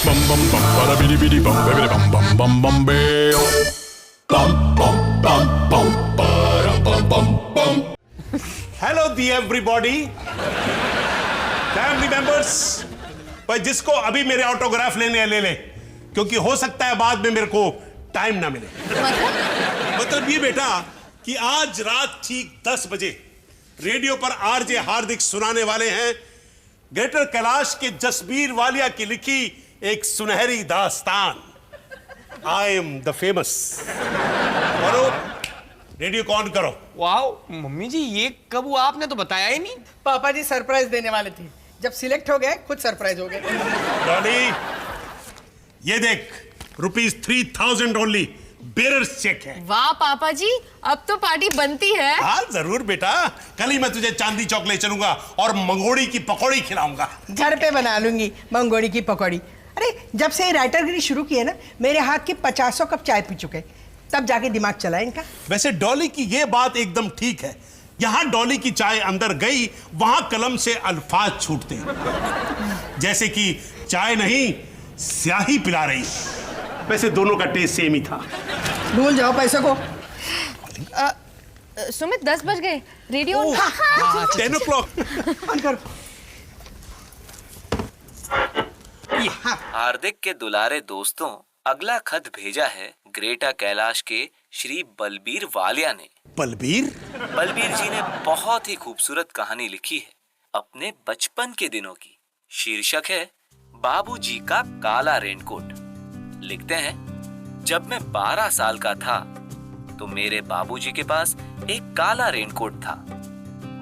Bum bum bum bada bidi bidi bum bidi bum bum bum bum bam. Bum bum bum bum bada bum bum bum. Hello the everybody, family members, भाई जिसको अभी मेरे autograph लेने हैं ले ले, क्योंकि हो सकता है बाद में मेरे को टाइम ना मिले। मतलब ये बेटा कि आज रात ठीक 10 बजे रेडियो पर आरजे हार्दिक सुनाने वाले हैं ग्रेटर कैलाश के जसबीर वालिया की लिखी एक सुनहरी दास्तान, आई एम द फेमस। करो रेडियो ऑन करो। वाओ मम्मी जी, ये कब हुआ? आपने तो बताया ही नहीं। पापा जी सरप्राइज देने वाले थे, जब सिलेक्ट हो गए खुद सरप्राइज हो गए। डॉली, ये देख, ₹3000 ओनली, बेरर्स चेक है। वाह पापा जी, अब तो पार्टी बनती है। हाँ जरूर बेटा, कल ही मैं तुझे चांदी चौक ले चलूंगा और मंगोड़ी की पकौड़ी खिलाऊंगा। घर पे बना लूंगी मंगोड़ी की पकौड़ी। अरे जब से राइटरगिरी शुरू की है ना, मेरे हाथ की 50 कप चाय पी चुके, तब जाके दिमाग चला इनका। वैसे डॉली की ये बात एकदम ठीक है, यहां डॉली की चाय अंदर गई, वहां कलम से अल्फाज छूटते हैं, जैसे कि चाय नहीं स्याही पिला रही। वैसे दोनों का टेस्ट सेम ही था। भूल जाओ पैसे को। सुमित 10 बज गए, रेडियो 10 o'clock। हार्दिक के दुलारे दोस्तों, अगला खत भेजा है ग्रेटर कैलाश के श्री बलबीर वालिया ने। बलबीर जी ने बहुत ही खूबसूरत कहानी लिखी है अपने बचपन के दिनों की। शीर्षक है बाबूजी का काला रेनकोट। लिखते हैं, जब मैं 12 साल का था तो मेरे बाबूजी के पास एक काला रेनकोट था।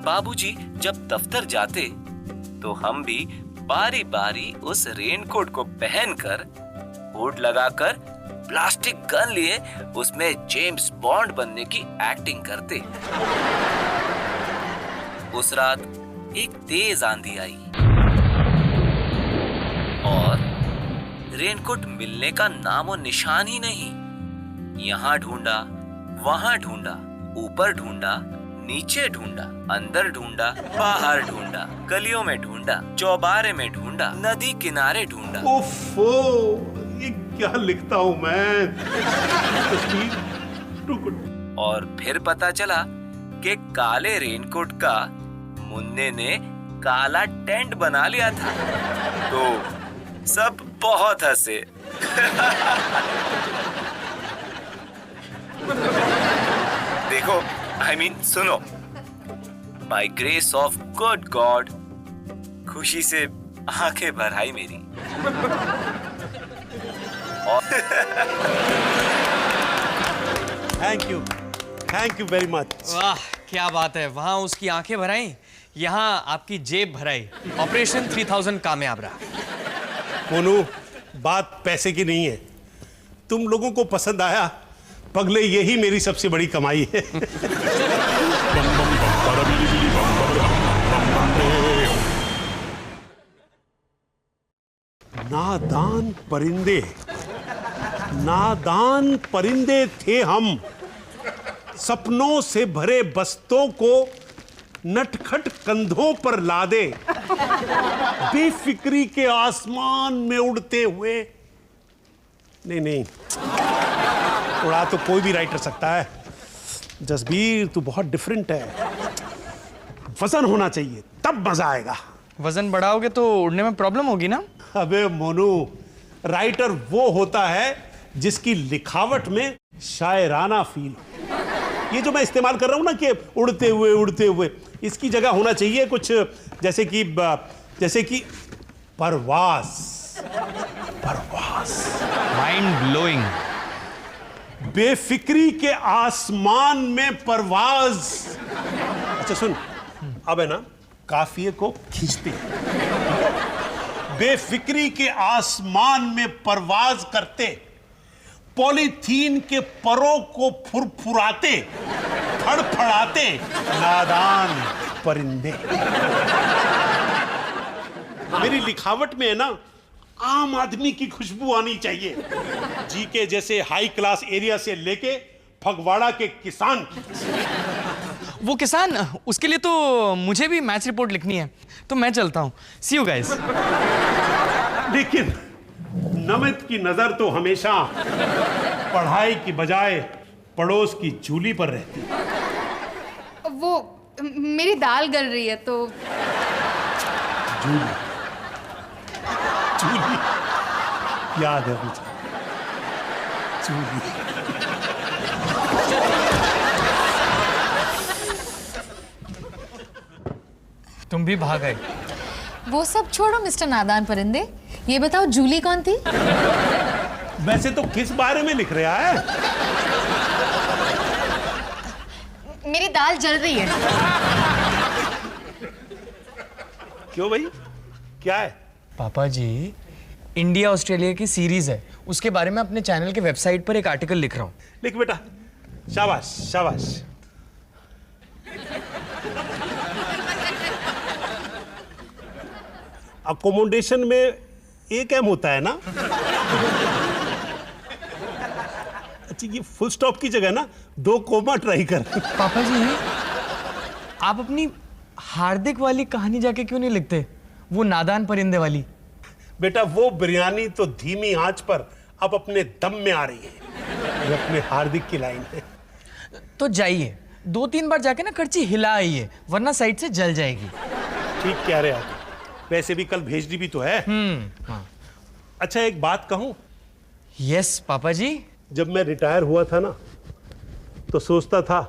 बाबूजी जब दफ्तर जाते तो हम भी बारी बारी उस रेनकोट को पहनकर, हुड लगाकर, प्लास्टिक गन लिए उसमें जेम्स बॉन्ड बनने की एक्टिंग करते। उस रात एक तेज आंधी आई और रेनकोट मिलने का नामो निशान ही नहीं। यहाँ ढूंढा, वहां ढूंढा, ऊपर ढूंढा, नीचे ढूंढा, अंदर ढूंढा, बाहर ढूंढा, गलियों में ढूंढा, चौबारे में ढूंढा, नदी किनारे ढूंढा। ओफो, ये क्या लिखता हूं मैं। और फिर पता चला कि काले रेनकोट का मुन्ने ने काला टेंट बना लिया था। तो सब बहुत हंसे। देखो, I mean, सुनो, by grace of good God, खुशी से आंखें भर आई मेरी। Thank you very much. वाह क्या बात है, वहां उसकी आंखें भराई, यहाँ आपकी जेब भराई। ऑपरेशन 3000 कामयाब रहा। मोनू, बात पैसे की नहीं है, तुम लोगों को पसंद आया, पगले यही मेरी सबसे बड़ी कमाई है। Bum bum bum bada bidi bidi bum bum bum bum. नादान परिंदे, नादान परिंदे थे हम, सपनों से भरे बस्तों को नटखट कंधों पर लादे, बेफिक्री के आसमान में उड़ते हुए। नहीं, उड़ा तो कोई भी राइटर सकता है, जसबीर तू बहुत डिफरेंट है। वजन होना चाहिए, तब मजा आएगा। वजन बढ़ाओगे तो उड़ने में प्रॉब्लम होगी ना। अबे मोनू, राइटर वो होता है जिसकी लिखावट में शायराना फील हो। ये जो मैं इस्तेमाल कर रहा हूं ना कि उड़ते हुए, इसकी जगह होना चाहिए कुछ जैसे कि परवास। Mind blowing. बेफिक्री के आसमान में परवाज। अच्छा सुन, अब है ना काफिए को खींचते हैं। बेफिक्री के आसमान में परवाज करते, पॉलीथीन के परों को फुरफुराते, फड़फड़ाते नादान परिंदे। मेरी लिखावट में है ना आम आदमी की खुशबू आनी चाहिए, जी के जैसे हाई क्लास एरिया से लेके फगवाड़ा के किसान। वो किसान, उसके लिए तो मुझे भी मैच रिपोर्ट लिखनी है, तो मैं चलता हूँ। सी यू गाइस। लेकिन नमित की नजर तो हमेशा पढ़ाई की बजाय पड़ोस की चूली पर रहती है। वो मेरी दाल गल रही है तो चूली चूली याद है मुझे, चूली। तुम भी भाग गए। वो सब छोड़ो मिस्टर नादान परिंदे, ये बताओ जूली कौन थी? वैसे तो किस बारे में लिख रहा है? मेरी दाल जल रही है। क्यों भाई, क्या है? पापा जी, इंडिया ऑस्ट्रेलिया की सीरीज है, उसके बारे में अपने चैनल के वेबसाइट पर एक आर्टिकल लिख रहा हूँ। लिख बेटा, शाबाश शाबाश। अकोमोडेशन में एक एम होता है ना? अच्छा, ये फुल स्टॉप की जगह ना 2 कोमा ट्राई कर। पापा जी, आप अपनी हार्दिक वाली कहानी जाके क्यों नहीं लिखते, वो नादान परिंदे वाली? बेटा, वो बिरयानी तो धीमी आंच पर अब अपने दम में आ रही है। ये अपने हार्दिक की लाइन है। तो जाइए, 2-3 बार जाके ना करची हिला आइए, वरना साइड से जल जाएगी। ठीक कह रहे आप। वैसे भी कल भेजनी भी तो है। हाँ। अच्छा, एक बात कहूं? यस पापा जी। जब मैं रिटायर हुआ था ना, तो सोचता था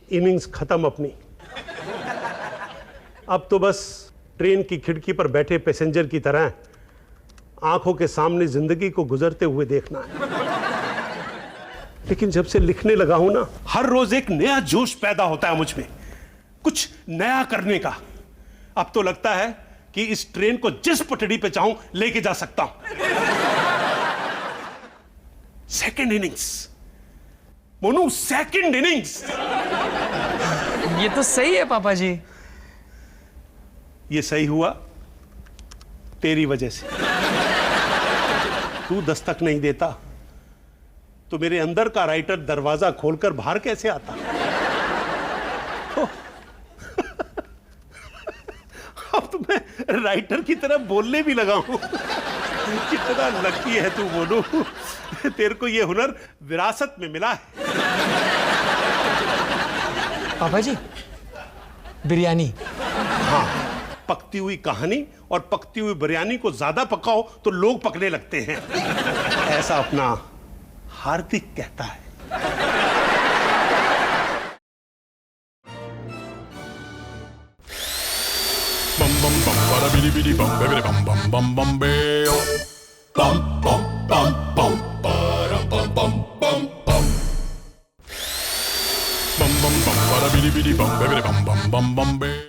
इनिंग्स खत्म अपनी। अब तो बस ट्रेन की खिड़की पर बैठे पैसेंजर की तरह आंखों के सामने जिंदगी को गुजरते हुए देखना है। लेकिन जब से लिखने लगा हूं ना, हर रोज एक नया जोश पैदा होता है मुझ में, कुछ नया करने का। अब तो लगता है कि इस ट्रेन को जिस पटड़ी पे चाहूं लेके जा सकता हूं। Second innings Monu, second innings. ये तो सही है पापा जी। ये सही हुआ तेरी वजह से। तू दस्तक नहीं देता तो मेरे अंदर का राइटर दरवाजा खोलकर बाहर कैसे आता? अब तो मैं राइटर की तरह बोलने भी लगा हूं। कितना लकी है तू मोनू, तेरे को ये हुनर विरासत में मिला है। पापा जी, बिरयानी। हाँ, पकती हुई कहानी और पकती हुई बिरयानी को ज्यादा पकाओ तो लोग पकने लगते हैं, ऐसा अपना हार्दिक कहता है। Bum bum bum bada bidi bidi bum bidi bum bum bum bum beo. Bum bum bum bum bada bum bum bum bum. Bum bum bum bada bidi bidi bum bidi bum bum bum bum beo.